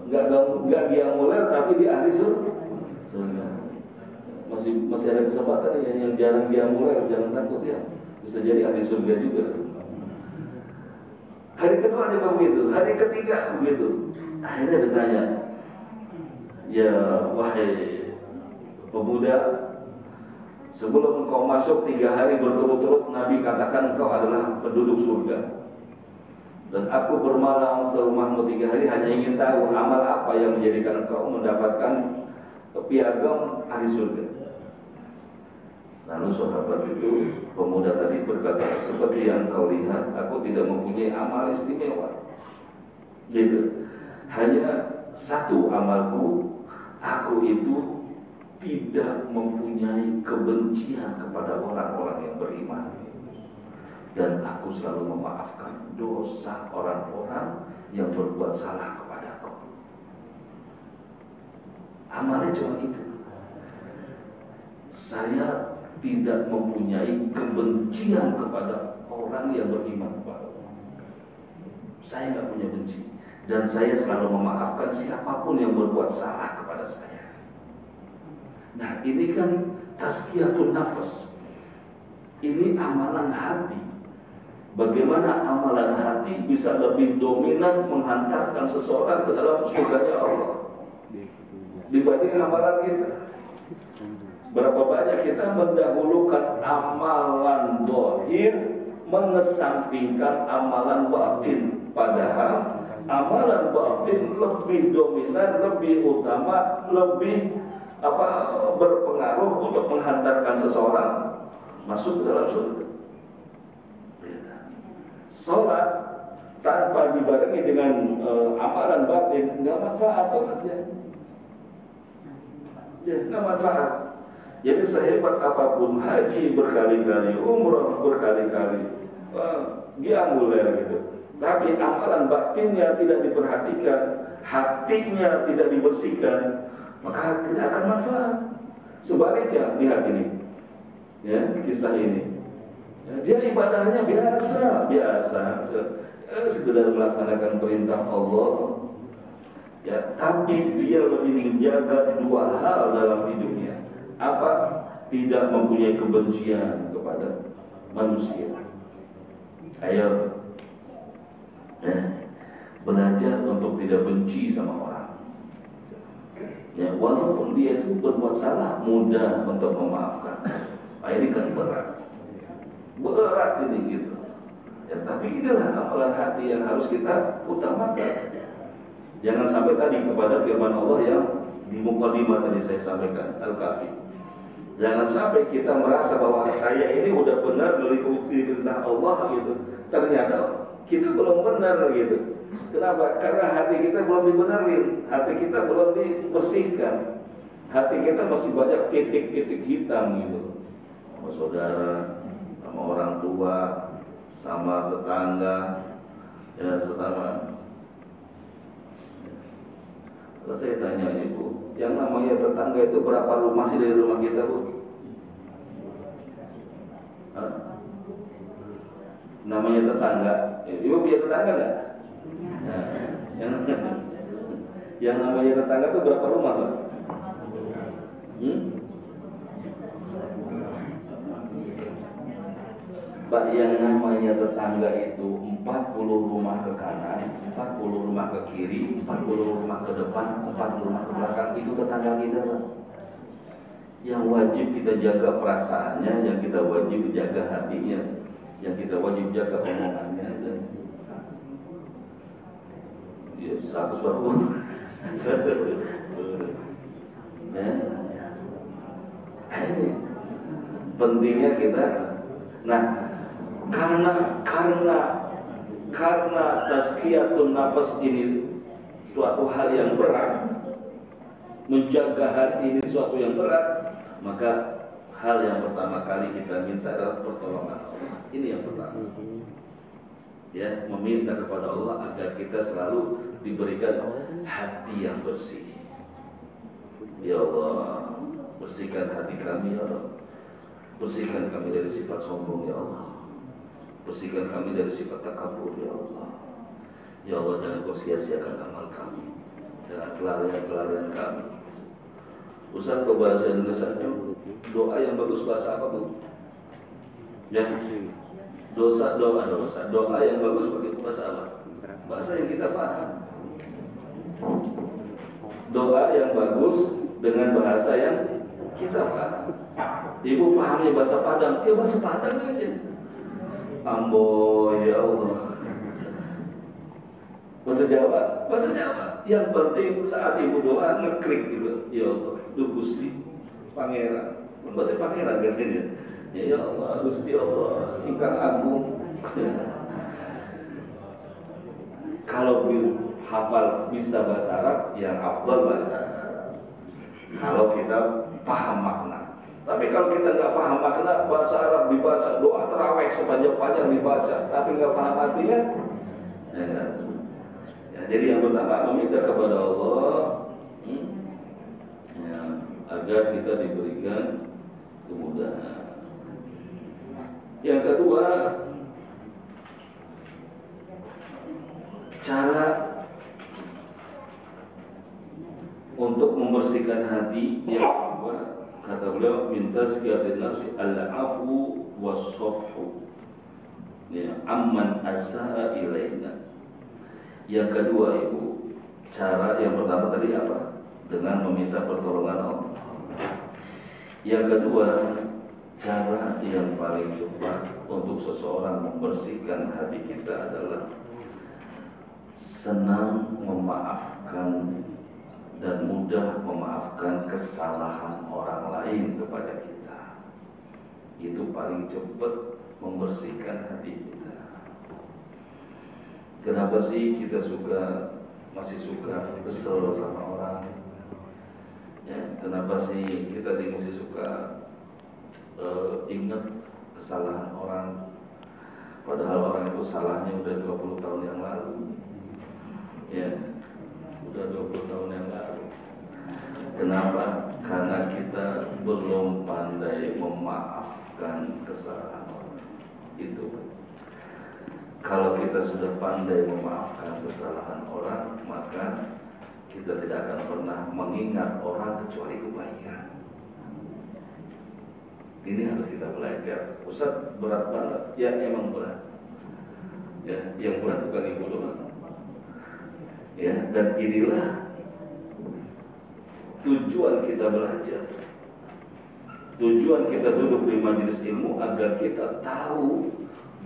Nggak qiyamul, tapi dia ahli surga. Masih ada kesempatan ya, yang jarang qiyamul, jangan takut ya, bisa jadi ahli surga juga. Hari kedua dia begitu, hari ketiga begitu. Akhirnya ditanya, ya wahai pemuda, sebelum engkau masuk 3 hari berturut-turut, Nabi katakan engkau adalah penduduk surga. Dan aku bermalam ke rumahmu 3 hari hanya ingin tahu amal apa yang menjadikan engkau mendapatkan piagam ahli surga. Lalu sahabat itu, pemuda tadi berkata, seperti yang kau lihat, aku tidak mempunyai amal istimewa. Gitu. Hanya satu amalku, aku itu tidak mempunyai kebencian kepada orang-orang yang beriman, dan aku selalu memaafkan dosa orang-orang yang berbuat salah kepada kau. Amalnya cuma itu. Saya tidak mempunyai kebencian kepada orang yang beriman kepada Allah. Saya nggak punya benci, dan saya selalu memaafkan siapapun yang berbuat salah kepada saya. Nah, ini kan tazkiyatun nafas. Ini amalan hati. Bagaimana amalan hati bisa lebih dominan menghantarkan seseorang ke dalam surganya Allah dibanding amalan kita. Berapa banyak kita mendahulukan amalan zahir, mengesampingkan amalan batin. Padahal amalan batin lebih dominan, lebih utama, lebih berpengaruh untuk menghantarkan seseorang masuk ke dalam surga. Sholat tanpa dibarengi dengan amalan batin nggak manfaat sholatnya. Ya, nggak manfaat. Jadi sehebat apapun haji berkali-kali, umrah berkali-kali, dia mulai gitu. Tapi amalan batinnya tidak diperhatikan, hatinya tidak dibersihkan, maka tidak akan manfaat. Sebaliknya, lihat ini, ya, kisah ini. Ya, dia ibadahnya biasa, sekedar melaksanakan perintah Allah. Ya, tapi dia lebih menjaga 2 hal dalam hidupnya. Apa? Tidak mempunyai kebencian kepada manusia. Ayo, belajar untuk tidak benci sama orang. Ya, walaupun dia itu berbuat salah, mudah untuk memaafkan. Nah, ini kan berat ini gitu. Ya, tapi inilah amalan hati yang harus kita utamakan. Jangan sampai tadi kepada firman Allah yang di mukadimah tadi saya sampaikan, Al-Kahfi. Jangan sampai kita merasa bahwa saya ini udah benar mengikuti perintah Allah gitu. Ternyata kita belum benar gitu. Kenapa? Karena hati kita belum dibenerin, hati kita belum dibersihkan. Hati kita masih banyak titik-titik hitam gitu. Sama saudara, sama orang tua, sama tetangga, ya sama. Kalau saya tanya ibu, yang namanya tetangga itu berapa rumah sih dari rumah kita, Bu? Hah? Namanya tetangga, ibu punya tetangga nggak? Nah, yang namanya tetangga itu berapa rumah, Pak? Pak, yang namanya tetangga itu 40 rumah ke kanan, 40 rumah ke kiri, 40 rumah ke depan, 40 rumah ke belakang, itu tetangga kita, Pak. Yang wajib kita jaga perasaannya, yang kita wajib jaga hatinya, yang kita wajib jaga omongannya. 140. Ya. Pentingnya kita, nah karena tazkiyatun nafas ini suatu hal yang berat, menjaga hati ini suatu yang berat, maka hal yang pertama kali kita minta adalah pertolongan Allah. Ini yang pertama. Ya, meminta kepada Allah agar kita selalu diberikan hati yang bersih. Ya Allah, bersihkan hati kami ya Allah. Bersihkan kami dari sifat sombong ya Allah. Bersihkan kami dari sifat takabur ya Allah. Ya Allah, jangan kau sia-siakan amal kami, jangan kelarian kami. Ustaz, kau bahasa Indonesia doa yang bagus bahasa apa Bu? Ya, doa yang bagus pakai bahasa apa? Bahasa yang kita paham. Doa yang bagus dengan bahasa yang kita paham. Ibu pahamnya bahasa Padang, ya bahasa Padang aja. Ambo ya Allah. Bahasa Jawa. Yang penting saat ibu doa ngeklik gitu. Ya Allah, Duh Gusti Pangeran. Bahasa Pangeran kan ini. Ya Allah, Gusti Allah, Ingkang Agung. Kalau hafal bisa bahasa Arab, yang afdal bahasa Arab. Kalau kita paham makna. Tapi kalau kita nggak paham makna, bahasa Arab dibaca, doa terawih sepanjang-panjang dibaca, tapi nggak paham artinya, ya, jadi yang pertama meminta kepada Allah ya, agar kita diberikan kemudahan. Yang kedua, cara untuk membersihkan hati yang kedua, kata beliau, minta tazkiyatin nafsi al-afu was-safhu ya, amman asaa ilaina. Yang kedua ibu, cara yang pertama tadi apa? Dengan meminta pertolongan Allah. Yang kedua, cara yang paling cepat untuk seseorang membersihkan hati kita adalah senang memaafkan dan mudah memaafkan kesalahan orang lain kepada kita. Itu paling cepat membersihkan hati kita. Kenapa sih kita masih suka kesel sama orang? Ya, kenapa sih kita masih suka ingat kesalahan orang? Padahal orang itu salahnya udah 20 tahun yang lalu. Ya, udah 20 tahun yang lalu. Kenapa? Karena kita belum pandai memaafkan kesalahan orang. Itu. Kalau kita sudah pandai memaafkan kesalahan orang, maka kita tidak akan pernah mengingat orang kecuali kebaikan. Ini harus kita belajar. Ustaz, berat banget. Ya, emang berat. Ya, yang berat bukan ibu doang. Ya, dan inilah tujuan kita belajar. Tujuan kita duduk di majelis ilmu agar kita tahu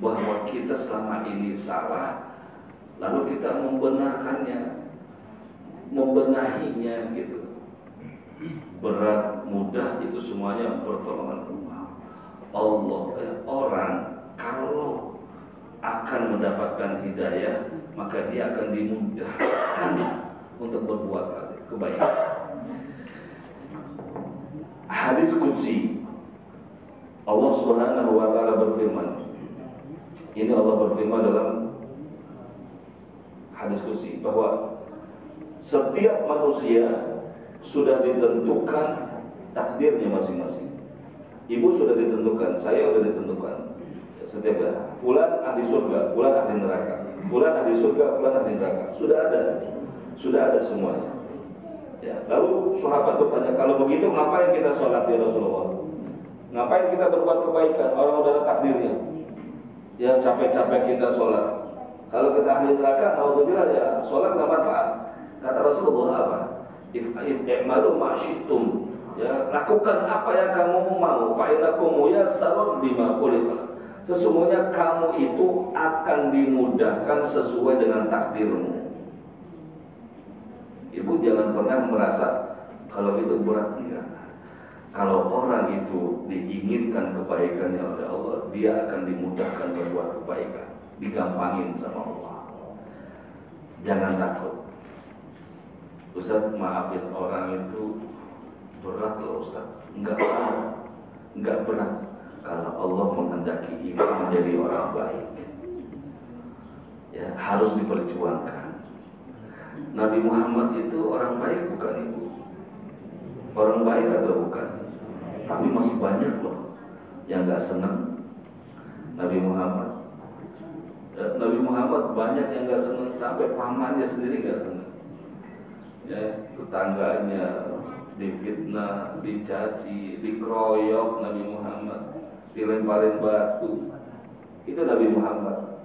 bahwa kita selama ini salah, lalu kita membenarkannya, membenahinya gitu. Berat, mudah itu semuanya pertolongan Allah. Orang kalau akan mendapatkan hidayah, maka dia akan dimudahkan untuk berbuat kebaikan. Hadis qudsi, Allah Subhanahu wa taala berfirman. Ini Allah berfirman dalam hadis qudsi bahwa setiap manusia sudah ditentukan takdirnya masing-masing. Ibu sudah ditentukan, saya sudah ditentukan. Setiap fulan ahli surga, fulan ahli neraka, fulan ahli surga, fulan ahli neraka. Sudah ada semuanya. Ya, lalu sahabat bertanya, kalau begitu ngapain kita sholat ya Rasulullah? Ngapain kita berbuat kebaikan? Orang udah ada takdirnya. Ya capek-capek kita sholat. Kalau kita ahli neraka, naudzubillah ya sholat nggak manfaat. Kata Rasulullah apa? I'malu ma syi'tum. Ya, lakukan apa yang kamu mau. Fa innakum muyassarun bima khuliqa. Sesungguhnya kamu itu akan dimudahkan sesuai dengan takdirmu. Ibu jangan pernah merasa kalau itu berat, enggak. Kalau orang itu diinginkan kebaikannya oleh Allah, dia akan dimudahkan berbuat kebaikan, digampangin sama Allah. Jangan takut. Ustaz, maafin orang itu berat loh Ustaz. Enggak berat kalau Allah menghendaki ibu menjadi orang baik. Ya, harus diperjuangkan. Nabi Muhammad itu orang baik bukan ibu? Orang baik atau bukan? Tapi masih banyak loh yang gak senang Nabi Muhammad. Nabi Muhammad banyak yang gak senang, sampai pamannya sendiri gak senang. Ya, tetangganya difitnah, dicaci, dikeroyok Nabi Muhammad, dilemparin batu. Itu Nabi Muhammad.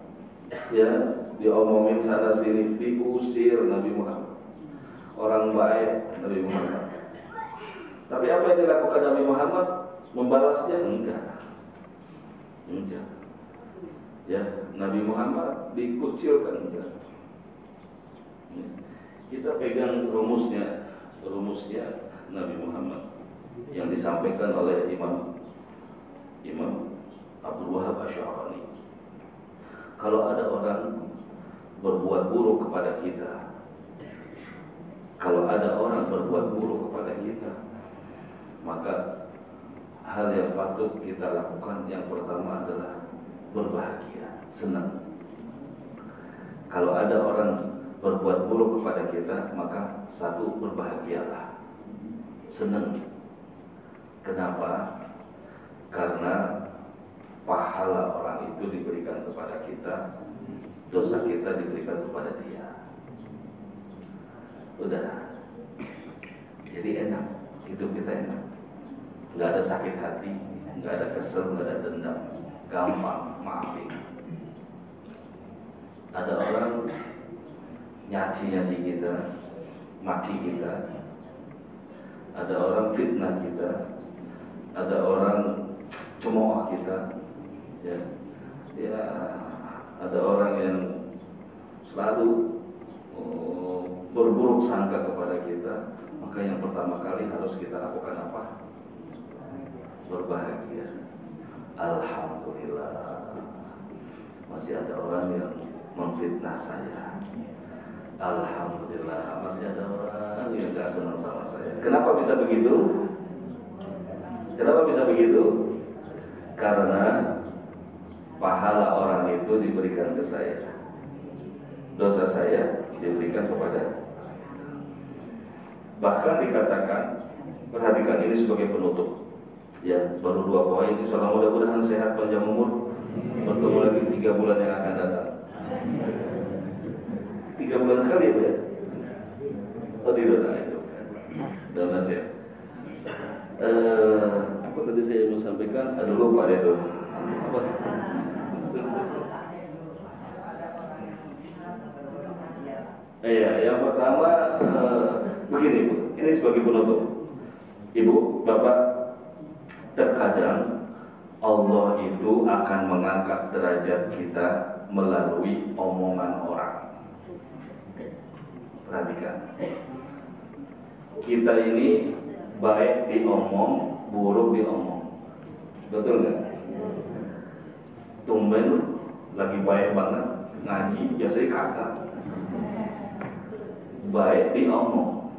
Ya, diomongin sana sini, diusir Nabi Muhammad. Orang baik Nabi Muhammad. Tapi apa yang dilakukan Nabi Muhammad? Membalasnya? Enggak. Ya, Nabi Muhammad dikucilkan? Enggak. Kita pegang rumusnya Nabi Muhammad yang disampaikan oleh Imam Abdul Wahab Asy'arani. Kalau ada orang berbuat buruk kepada kita, maka hal yang patut kita lakukan yang pertama adalah berbahagia, senang. Kalau ada orang berbuat buruk kepada kita, maka satu, berbahagialah, senang. Kenapa? Karena pahala orang itu diberikan kepada kita, dosa kita diberikan kepada dia. Udah, jadi enak, hidup kita enak. Nggak ada sakit hati, nggak ada kesel, nggak ada dendam, gampang maafin. Ada orang nyaci kita, maki kita, ada orang fitnah kita, ada orang cemooh kita, ya ada orang yang selalu berburuk sangka kepada kita. Maka yang pertama kali harus kita lakukan apa? Berbahagia. Alhamdulillah, masih ada orang yang memfitnah saya. Alhamdulillah, masih ada orang yang gak senang sama saya. Kenapa bisa begitu? Karena pahala orang itu diberikan ke saya, dosa saya diberikan kepada. Bahkan dikatakan, perhatikan ini sebagai penutup. Ya, baru 2 poin. Insyaallah mudah-mudahan sehat panjang umur. Bertemu lagi 3 bulan yang akan datang. 3 bulan sekali ya, Bu ya? Oh, tidak itu. Dan nasihat. Apa tadi saya mau sampaikan? Aduh, lupa deh tuh. Apa? Iya, yang pertama begini Bu, ini sebagai penutup. Ibu, Bapak, terkadang Allah itu akan mengangkat derajat kita melalui omongan orang. Perhatikan, kita ini baik diomong, buruk diomong. Betul nggak? Tumben lagi baik banget ngaji, biasanya kagak. Baik diomong,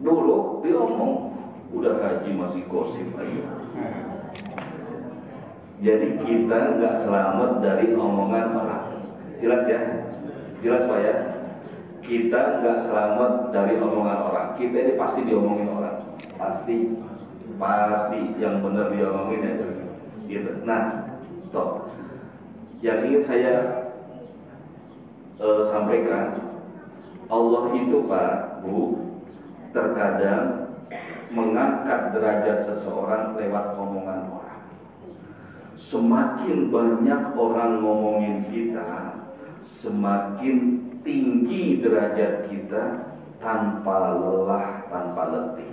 buruk diomong, udah haji masih gosip lagi. Jadi kita nggak selamat dari omongan orang. Jelas ya? Jelas Pak ya? Kita nggak selamat dari omongan orang. Kita ini pasti diomongin orang, pasti yang benar diomongin aja. Gitu. Nah, stop. Yang ingin saya sampaikan, Allah itu Pak, Bu, terkadang mengangkat derajat seseorang lewat omongan orang. Semakin banyak orang ngomongin kita, semakin tinggi derajat kita tanpa lelah, tanpa letih.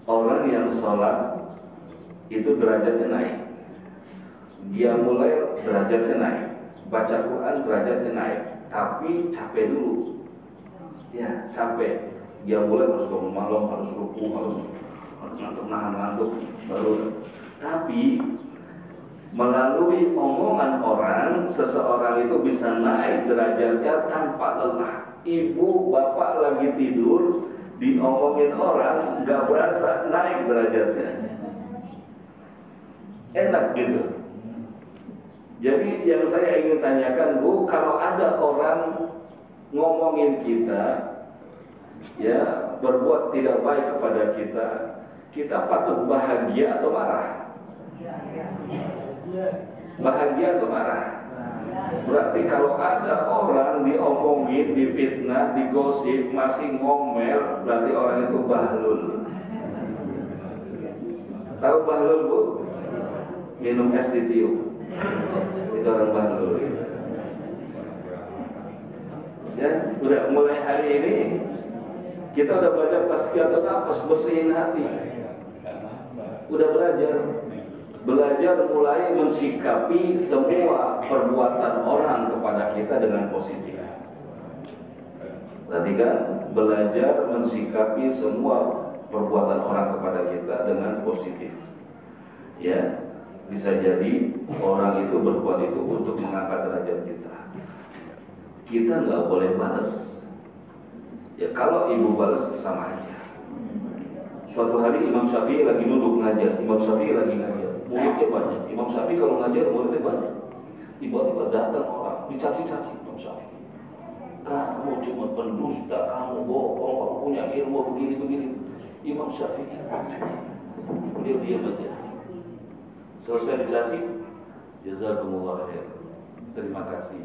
Orang yang sholat itu derajatnya naik. Dia mulai derajatnya naik. baca Quran derajatnya naik, tapi capek dulu. Ya, capek. Dia mulai harus bangun malam, harus ruku, harus nahan ngantuk baru. Tapi melalui omongan orang, seseorang itu bisa naik derajatnya tanpa lelah. Ibu, bapak lagi tidur, diomongin orang, nggak berasa naik derajatnya. Enak gitu. Jadi yang saya ingin tanyakan, Bu, kalau ada orang ngomongin kita, ya berbuat tidak baik kepada kita, kita patut bahagia atau marah? Bahagia atau marah? Berarti kalau ada orang diomongin, difitnah, digosip, masih ngomel, berarti orang itu bahlul. Tahu bahlul, Bu? Minum es ditiup. Itu orang bahlul. Ya, udah mulai hari ini kita udah belajar tazkiyatun nafas, bersihin hati. Udah belajar mulai mensikapi semua perbuatan orang kepada kita dengan positif. Tadi kan belajar mensikapi semua perbuatan orang kepada kita dengan positif. Ya, bisa jadi orang itu berbuat itu untuk mengangkat derajat kita. Kita nggak boleh balas. Ya kalau ibu balas sama aja. Suatu hari Imam Syafi'i lagi duduk ngajar, muridnya banyak. Imam Syafi'i kalau ngajar muridnya banyak. Tiba-tiba datang orang, dicaci-caci Imam Syafi'i. Kamu cuma pendusta, kamu bohong, kamu punya ilmu begini-begini. Imam Syafi'i, dia diam aja. Selesai dicaci, jazakumullah khair, terima kasih.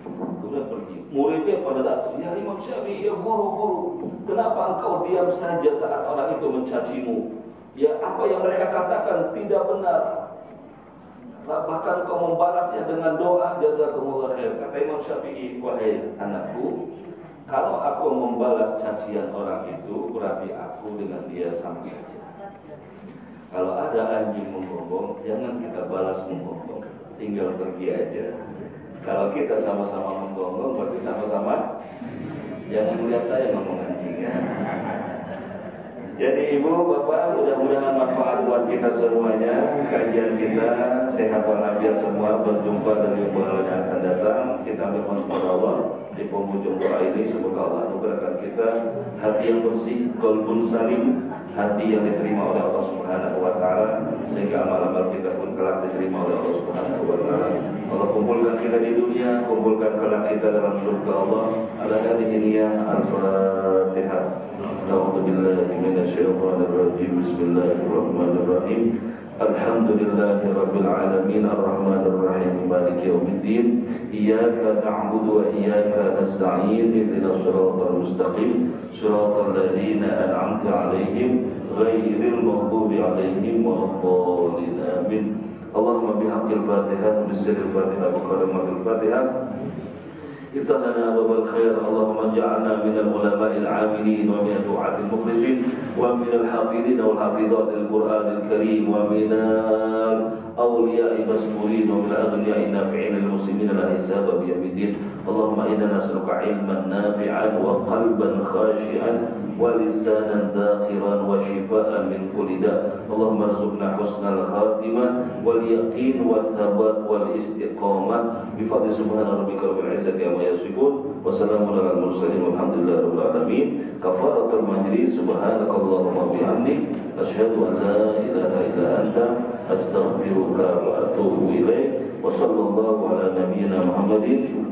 Kemudian pergi. Muridnya pada datang, ya Imam Syafi'i, ya guru, kenapa engkau diam saja saat orang itu mencacimu? Ya apa yang mereka katakan tidak benar. Bahkan kau membalasnya dengan doa, jazakumullah khair. Kata Imam Syafi'i, wahai anakku, kalau aku membalas cacian orang itu, berarti aku dengan dia sama saja. Kalau ada anjing menggonggong, jangan kita balas menggonggong, tinggal pergi aja. Kalau kita sama-sama menggonggong, berarti sama-sama. Jangan melihat saya ngomong anjing ya. Jadi ibu, bapak, mudah-mudahan manfaat buat kita semuanya. Kajian kita sehat walafiat semua. Berjumpa dari bulan yang akan datang. Kita mohon kepada Allah di penghujung doa ini, semoga Allah anugerahkan kita hati yang bersih, qalbun salim, hati yang diterima oleh Allah Subhanahu wa taala, sehingga amal-amal kita pun kelak diterima oleh Allah Subhanahu wa taala. Allah kumpulkan kita di dunia, kumpulkan kelak kita dalam surga Allah. Ala hadhihi niyyah al-Fatihah. A'udzu billahi minasyaitonir rajim. Bismillahirrahmanirrahim. Alhamdulillahi rabbil alamin arrahmanir rahim maliki yaumiddin. Iyyaka na'budu wa iyyaka nasta'in. Ihdinas siratal mustaqim. Siratal ladzina an'amta 'alaihim ghairil maghdubi 'alaihim waladdallin. Amin. Allahumma bihaqqil Fatihah bisirril Fatihah wa kalimatil Fatihah. افتح لنا أبواب الخير اللهم اجعلنا من العلماء العاملين ومن الدعاة المخلصين ومن الحافظين والحافظات للقرآن الكريم ومن الأولياء المسؤولين ومن الأغنياء النافعين للمسلمين لا حساب بيوم الدين. اللهم إنا نسألك علما نافعا وقلبا خاشعا ولسانا ذاكرا وشفاء من كل داء. اللهم ارزقنا حسن الخاتمة واليقين والثبات والاستقامة بفضل سبحان ربك رب العزة عما يصفون وسلام على المرسلين والحمد لله رب العالمين. كفارة المجلس سبحانك اللهم وبحمدك أشهد أن لا إله إلا أنت أستغفرك وأتوب إليك. وصلى الله على نبينا محمد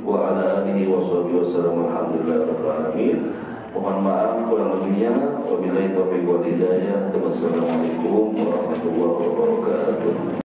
وعلى آله وصحبه وسلم والحمد لله رب العالمين. Mohon maaf kurang lebihnya. Wabillahi taufiq wal hidayah. Wassalamualaikum warahmatullahi wabarakatuh.